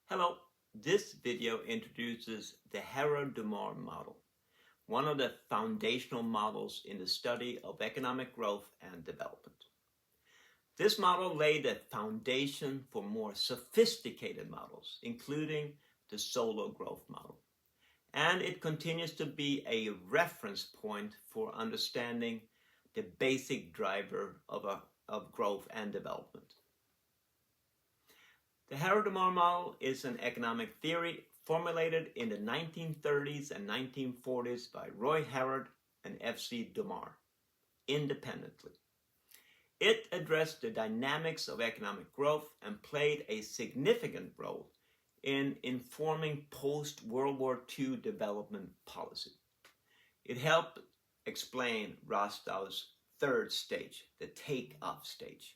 Hello, this video introduces the Harrod Domar model, one of the foundational models in the study of economic growth and development. This model laid the foundation for more sophisticated models, including the solo growth model, and it continues to be a reference point for understanding the basic driver of growth and development. The Harrod Domar model is an economic theory formulated in the 1930s and 1940s by Roy Harrod and F.C. Domar independently. It addressed the dynamics of economic growth and played a significant role in informing post-World War II development policy. It helped explain Rostow's third stage, the take-off stage.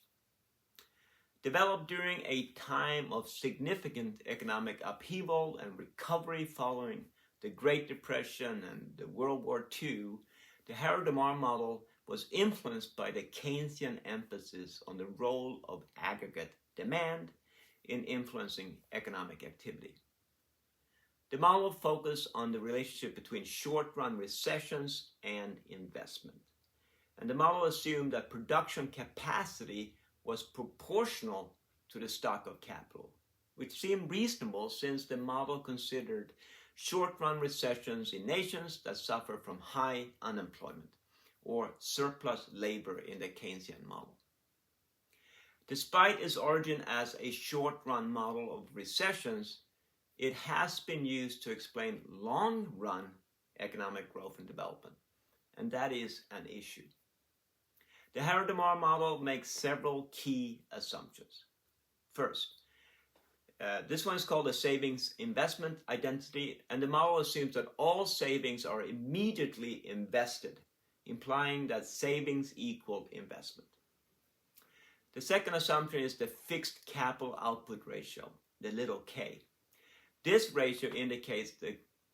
Developed during a time of significant economic upheaval and recovery following the Great Depression and the World War II, the Harrod Domar model was influenced by the Keynesian emphasis on the role of aggregate demand in influencing economic activity. The model focused on the relationship between short-run recessions and investment. And the model assumed that production capacity was proportional to the stock of capital, which seemed reasonable since the model considered short-run recessions in nations that suffer from high unemployment or surplus labor in the Keynesian model. Despite its origin as a short-run model of recessions, it has been used to explain long-run economic growth and development, and that is an issue. The Harrod Domar model makes several key assumptions. First, this one is called the savings investment identity, and the model assumes that all savings are immediately invested, implying that savings equal investment. The second assumption is the fixed capital output ratio, the little k. This ratio indicates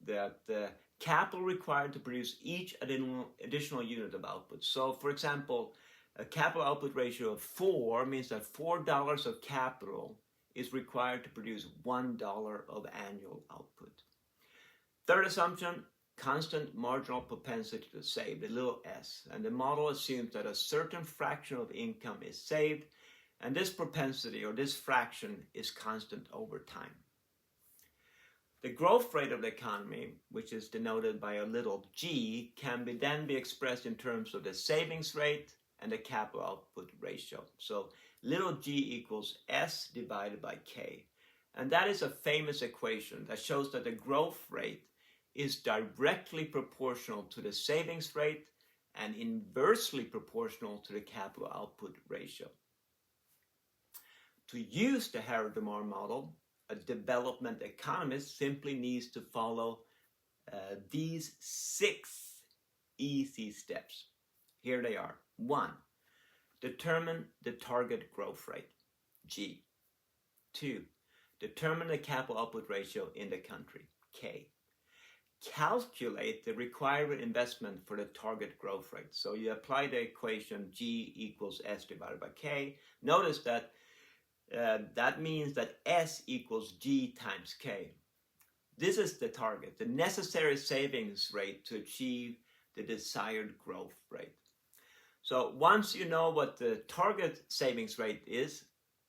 that the capital required to produce each additional unit of output. So, for example, a capital output ratio of 4 means that $4 of capital is required to produce $1 of annual output. Third assumption, constant marginal propensity to save, the little s. And the model assumes that a certain fraction of income is saved, and this propensity or this fraction is constant over time. The growth rate of the economy, which is denoted by a little g, can then be expressed in terms of the savings rate and the capital output ratio. So little g equals s divided by k. And that is a famous equation that shows that the growth rate is directly proportional to the savings rate and inversely proportional to the capital output ratio. To use the Harrod Domar model, a development economist simply needs to follow these 6 easy steps. Here they are. 1. Determine the target growth rate, G. 2. Determine the capital output ratio in the country, K. Calculate the required investment for the target growth rate. So you apply the equation G equals S divided by K. Notice that that means that S equals G times K. This is the target, the necessary savings rate to achieve the desired growth rate. So once you know what the target savings rate is,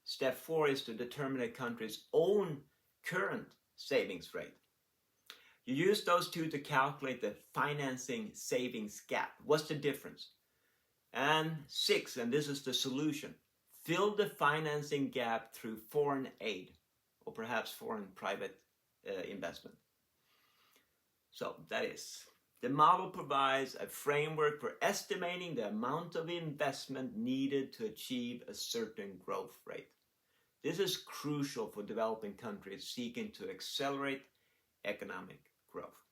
step 4 is to determine a country's own current savings rate. You use those two to calculate the financing savings gap. What's the difference? And 6, and this is the solution, fill the financing gap through foreign aid or perhaps foreign private investment. So that is. The model provides a framework for estimating the amount of investment needed to achieve a certain growth rate. This is crucial for developing countries seeking to accelerate economic growth.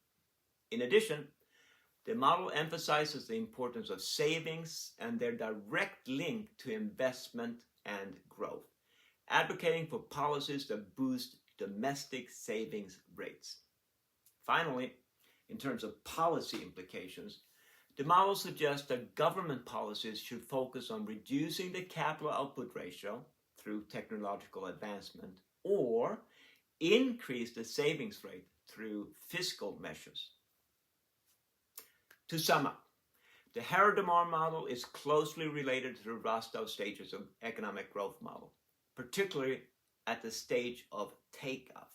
In addition, the model emphasizes the importance of savings and their direct link to investment and growth, advocating for policies that boost domestic savings rates. Finally, in terms of policy implications, the model suggests that government policies should focus on reducing the capital output ratio through technological advancement or increase the savings rate through fiscal measures. To sum up, the Harrod Domar model is closely related to the Rostow stages of economic growth model, particularly at the stage of takeoff.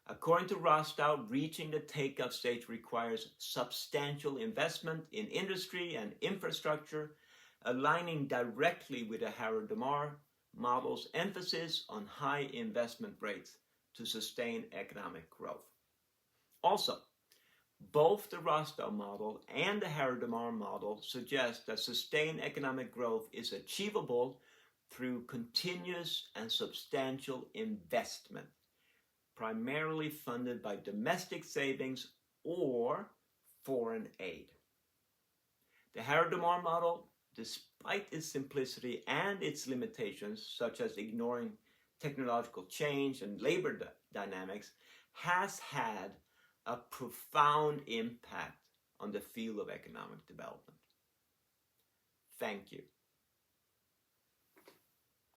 According to Rostow, reaching the takeoff stage requires substantial investment in industry and infrastructure, aligning directly with the Harrod Domar model's emphasis on high investment rates to sustain economic growth. Also, both the Rostow model and the Harrod Domar model suggest that sustained economic growth is achievable through continuous and substantial investment, primarily funded by domestic savings or foreign aid. The Harrod Domar model, despite its simplicity and its limitations, such as ignoring technological change and labor dynamics, has had a profound impact on the field of economic development. Thank you.